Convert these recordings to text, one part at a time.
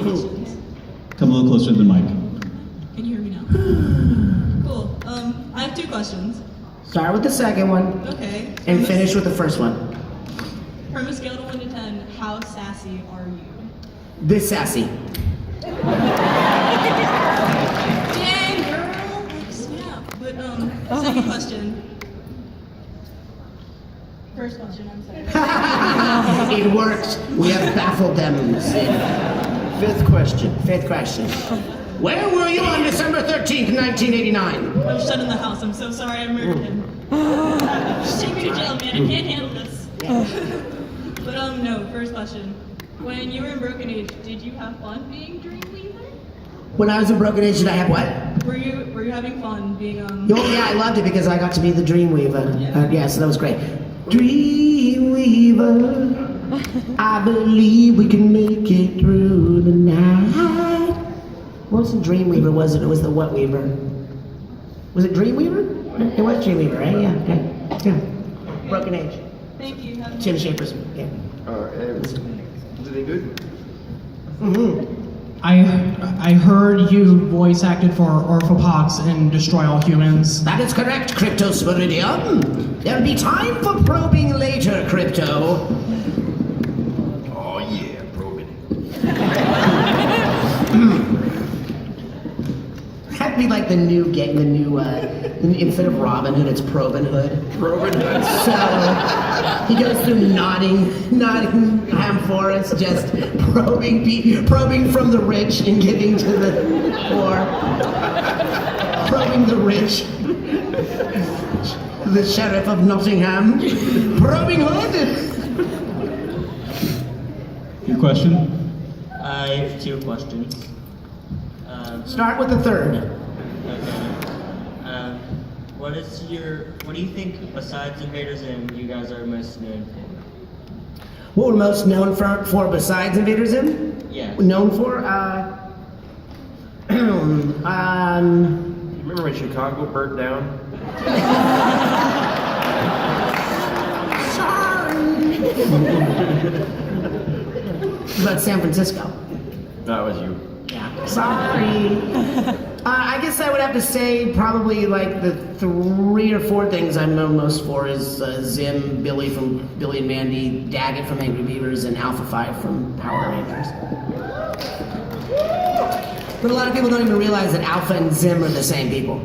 questions. Come a little closer to the mic. Can you hear me now? Cool. I have 2 questions. Start with the second one. Okay. And finish with the first one. From a scale of 1 to 10, how sassy are you? This sassy. Dang, girl! Like, snap. But, second question. First question, I'm sorry. It worked. We have baffled them. Fifth question. Fifth question. Where were you on December 13th, 1989? I was shut in the house. I'm so sorry I murdered him. Just take me to jail, man. I can't handle this. But, no, first question. When you were in Broken Age, did you have fun being Dreamweaver? When I was in Broken Age, did I have what? Were you having fun being, Oh yeah, I loved it because I got to be the Dreamweaver. Yeah, so that was great. Dreamweaver, I believe we can make it through the night. What was the Dreamweaver, was it? It was the what Weaver? Was it Dreamweaver? It was Dreamweaver, right? Yeah, okay. Yeah. Broken Age. Thank you. Have a Tim nice day. Shapers. Yeah. Was it good? Mm-hmm. I heard you voice acted for Orphopox in Destroy All Humans. That is correct, Crypto Spiridium. There'll be time for probing later, Crypto. Oh yeah, probing. That'd be like the new instead of Robin Hood, it's Probin Hood. Probing Hood. So he goes through Nottingham Forest, just probing from the rich and giving to the poor. Probing the rich. The Sheriff of Nottingham. Probing Hood. Your question? I have 2 questions. Start with the third. Okay. What do you think, besides Invader Zim, you guys are most known for? What we're most known for besides Invader Zim? Yeah. Known for? You remember when Chicago burnt down? Sorry. About San Francisco. That was you. Yeah. Sorry. I guess I would have to say probably like the 3 or 4 things I'm known most for is Zim, Billy from Billy and Mandy, Daggett from Angry Beavers, and Alpha 5 from Power Rangers. But a lot of people don't even realize that Alpha and Zim are the same people.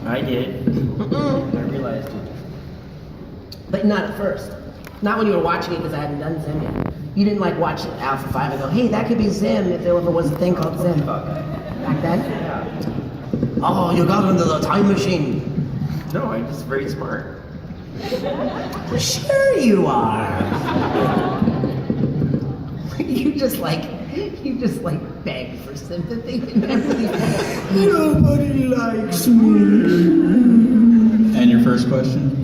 I did. I realized it. But not at first. Not when you were watching it because I hadn't done Zim yet. You didn't like watch Alpha 5 and go, hey, that could be Zim if there ever was a thing called Zim. Back then? Oh, you got into the time machine. No, I'm just very smart. Sure you are. You just like beg for sympathy and everything. Nobody likes me. And your first question?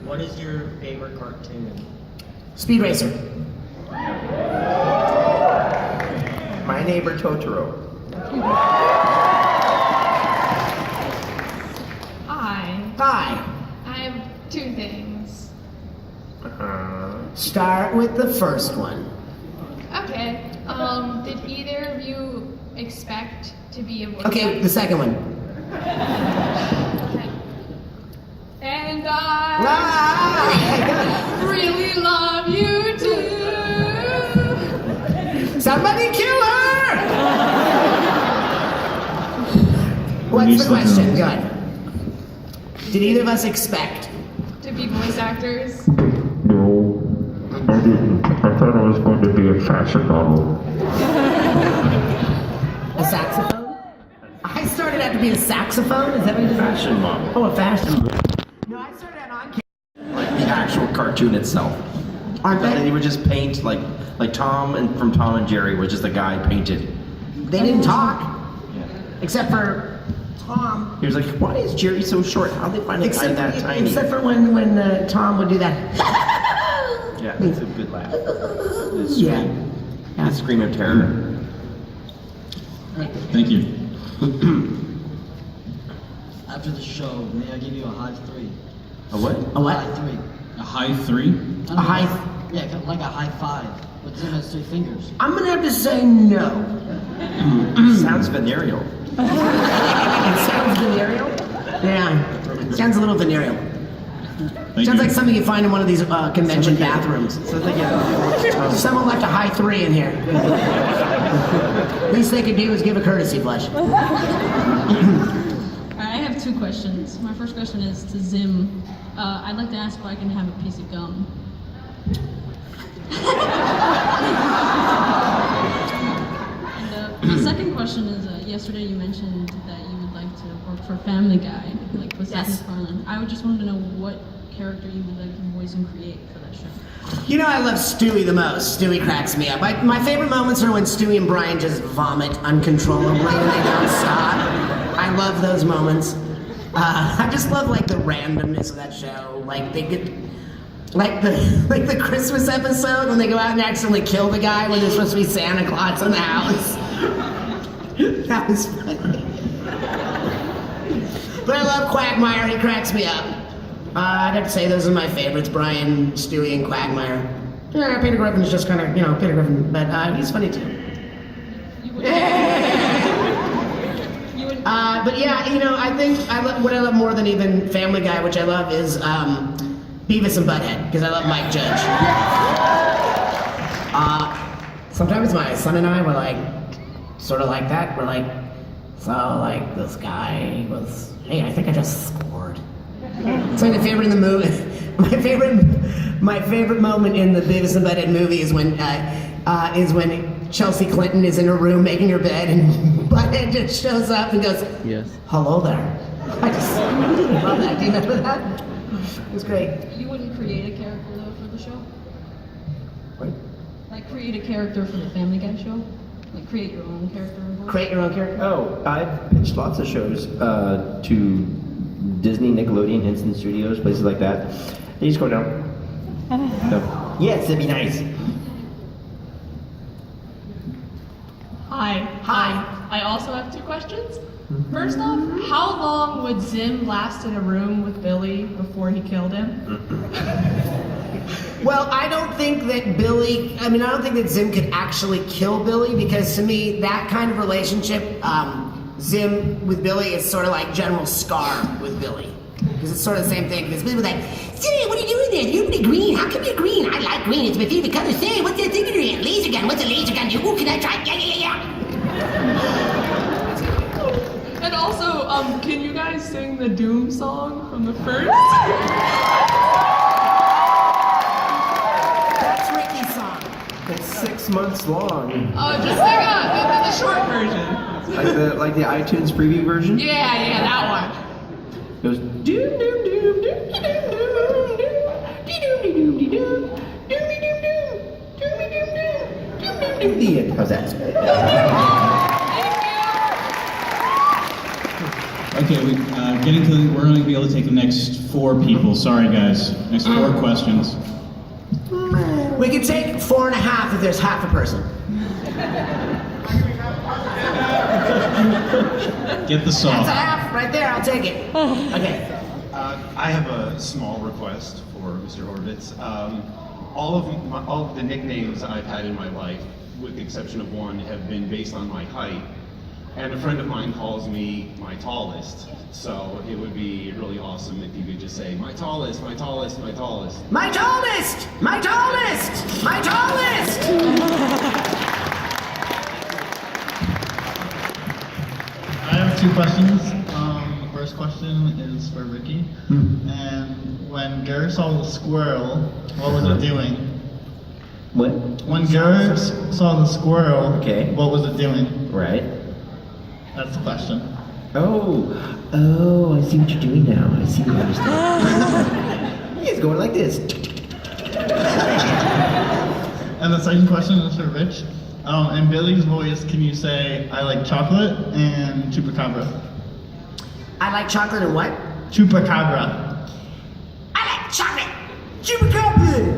What is your favorite cartoon? Speed Racer. My Neighbor Totoro. Hi. Hi. I have 2 things. Start with the first one. Okay. Did either of you expect to be a voice Okay, actor? the second one. Okay. And I really love you too. Somebody kill her! What's the question? Good. Did either of us expect? To be voice actors? No, I didn't. I thought I was going to be a fashion model. A saxophone? I started out to be a saxophone? Is that what you said? Fashion model. Oh, a fashion model. No, I started out on camera. Like the actual cartoon itself. Aren't And they? they would just paint like Tom and from Tom and Jerry was just a guy painted. They didn't talk, Yeah. except for Tom. He was like, why is Jerry so short? How'd they find a guy that tiny? Except for when Tom would do that. Yeah, it's a good laugh. The Yeah. scream. The scream of terror. Thank you. After the show, may I give you a high 3? A what? A what? High 3. A high 3? A high. Yeah, like a high 5. But Zim has 3 fingers. I'm gonna have to say no. Sounds venereal. It sounds venereal? Yeah. Sounds a little venereal. Thank Sounds you. like something you find in one of these convention bathrooms. Someone left a high 3 in here. Least they could do is give a courtesy flush. I have 2 questions. My first question is to Zim. I'd like to ask if I can have a piece of gum. And the second question is, yesterday you mentioned that you would like to work for Family Guy, like with Seth MacFarlane. I would just wanted to know what character you would like to voice and create for that show. You know I love Stewie the most. Stewie cracks me up. My favorite moments are when Stewie and Brian just vomit uncontrollably and they don't stop. I love those moments. I just love like the randomness of that show. Like they get like the Christmas episode when they go out and accidentally kill the guy when there's supposed to be Santa Claus in the house. That was funny. But I love Quagmire, he cracks me up. I'd have to say those are my favorites, Brian, Stewie, and Quagmire. Yeah, Peter Griffin's just kind of, Peter Griffin, but he's funny too. But yeah, I think what I love more than even Family Guy, which I love, is Beavis and Butthead, because I love Mike Judge. Sometimes my son and I were like, sort of like that. We're like, so like this guy was, hey, I think I just scored. It's like my favorite in the movie. My favorite moment in the Beavis and Butthead movie is when Chelsea Clinton is in her room making her bed and Butthead just shows up and goes, yes, hello there. I just love that. Do you remember that? It was great. You wouldn't create a character though for the show? What? Like create a character for the Family Guy show? Like create your own character and voice? Create your own character? Oh, I've pitched lots of shows to Disney, Nickelodeon, Henson Studios, places like that. They just go down. No. Yes, that'd be nice. Hi. I also have 2 questions. First off, how long would Zim last in a room with Billy before he killed him? Well, I don't think that Zim could actually kill Billy, because to me, that kind of relationship, Zim with Billy is sort of like General Scar with Billy. Because it's sort of the same thing, because Billy was like, Zim, what are you doing there? You're really green. How come you're green? I like green. It's my favorite color. Say, what's that thing you're in? Laser gun. What's a laser gun? Ooh, can I try? Yeah. And also, can you guys sing the Doom song from the first? That's Rikki's song. It's 6 months long. Just sing the short version. Like the iTunes preview version? Yeah, that one. It goes doom doom doom doom doom doom doom doom doom doom doom. The end. How's that? Okay, we're going to be able to take the next 4 people. Sorry, guys. Next 4 questions. We can take 4.5 if there's half a person. Get the saw. That's a half right there. I'll take it. Okay. I have a small request for Mr. Horvitz. All of the nicknames I've had in my life, with the exception of one, have been based on my height. And a friend of mine calls me my tallest. So it would be really awesome if you could just say, my tallest, my tallest, my tallest. My tallest! My tallest! My tallest! I have 2 questions. The first question is for Rikki. And when Ger saw the squirrel, what was it doing? What? When Ger saw the squirrel, okay, what was it doing? Right. That's the question. Oh, I see what you're doing now. I see what you're doing. He's going like this. And the second question is for Rich. In Billy's voice, can you say, I like chocolate and chupacabra? I like chocolate and what? Chupacabra. I like chocolate! Chupacabra!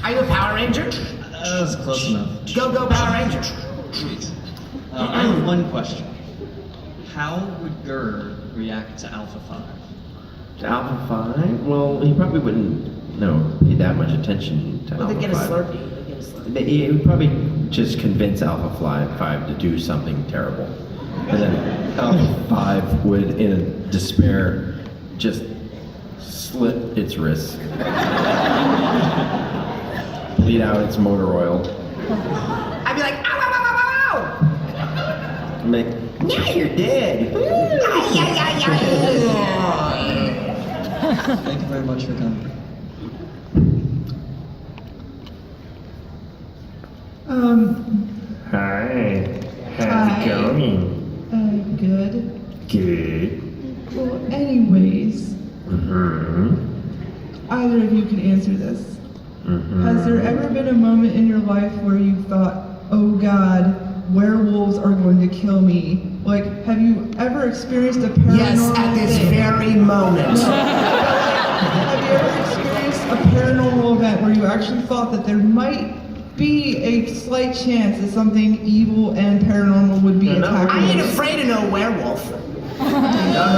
Are you a Power Ranger? That was close enough. Go Power Ranger. Sweet. I have one question. How would Ger react to Alpha 5? Alpha 5? Well, he probably wouldn't, pay that much attention to Well, Alpha they get a 5. Slurpee. They get a Slurpee. He would probably just convince Alpha 5 to do something terrible. And then Alpha 5 would, in despair, just slit its wrists. Bleed out its motor oil. I'd be like, ow, ow, ow, ow, ow! I'm like, now you're dead. Thank you very much for coming. Hi. How's it going? Good. Good. Well, anyways, either of you can answer this. Has there ever been a moment in your life where you thought, oh God, werewolves are going to kill me? Like, have you ever experienced a paranormal Yes, at this thing? very moment. Have you ever experienced a paranormal event where you actually thought that there might be a slight chance that something evil and paranormal would be attacking I ain't you? afraid of no werewolf. Never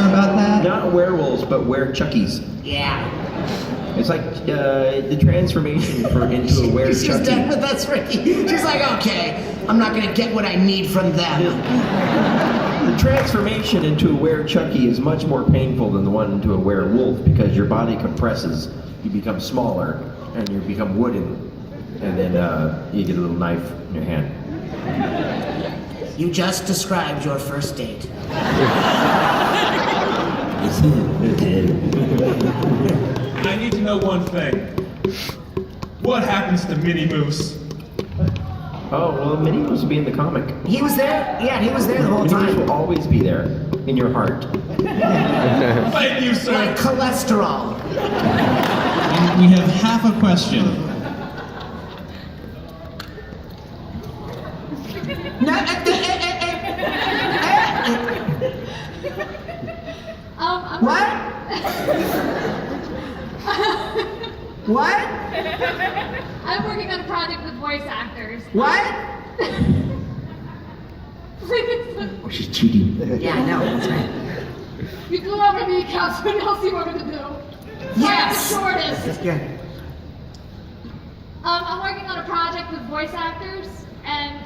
about that? Not werewolves, but were-chuckies. Yeah. It's like the transformation into a She's done were-chucky. with us, Ricky. She's like, okay, I'm not gonna get what I need from them. The transformation into a were-chucky is much more painful than the one into a werewolf because your body compresses, you become smaller, and you become wooden, and then you get a little knife in your hand. You just described your first date. I need to know one thing. What happens to Minnie Moose? Oh, well, Minnie Mouse will be in the comic. He was there? Yeah, he was there the whole Minnie Mouse time. will always be there, in your heart. Thank you, sir. Like cholesterol. And we have half a question. No, what? What? I'm working on a project with voice actors. What? Oh, she's cheating. Yeah, I know, that's right. You go over me, Cass, what else you want me to do? Yes! I'm the shortest. That's good. I'm working on a project with voice actors, and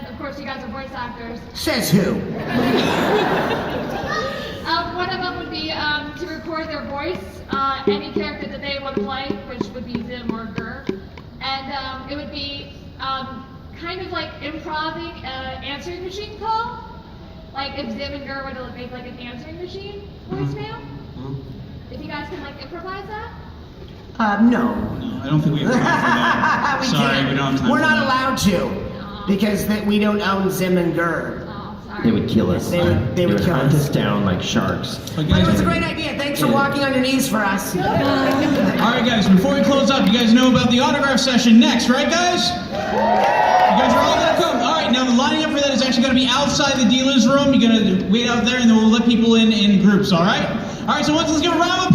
of course you guys are voice actors. Says who? One of them would be to record their voice, any character that they want to play, which would be Zim or Gur, and it would be kind of like improvising an answering machine call, like if Zim and Gur were to make like an answering machine voicemail. If you guys can like improvise that. No. I don't think we have time for that. We Sorry, can't. we don't have time We're for not that. allowed to. Because we don't own Zim and Gur. They would kill us. They would kill hunt us. us down like sharks. But But it guys, was a great idea. Thanks for walking on your knees for us. all right, guys, before we close up, you guys know about the autograph session next, right, guys? You guys are all going to come. All right, now the lining up for that is actually going to be outside the dealer's room. You're going to wait out there, and then we'll let people in groups, all right? All right, so let's give a round of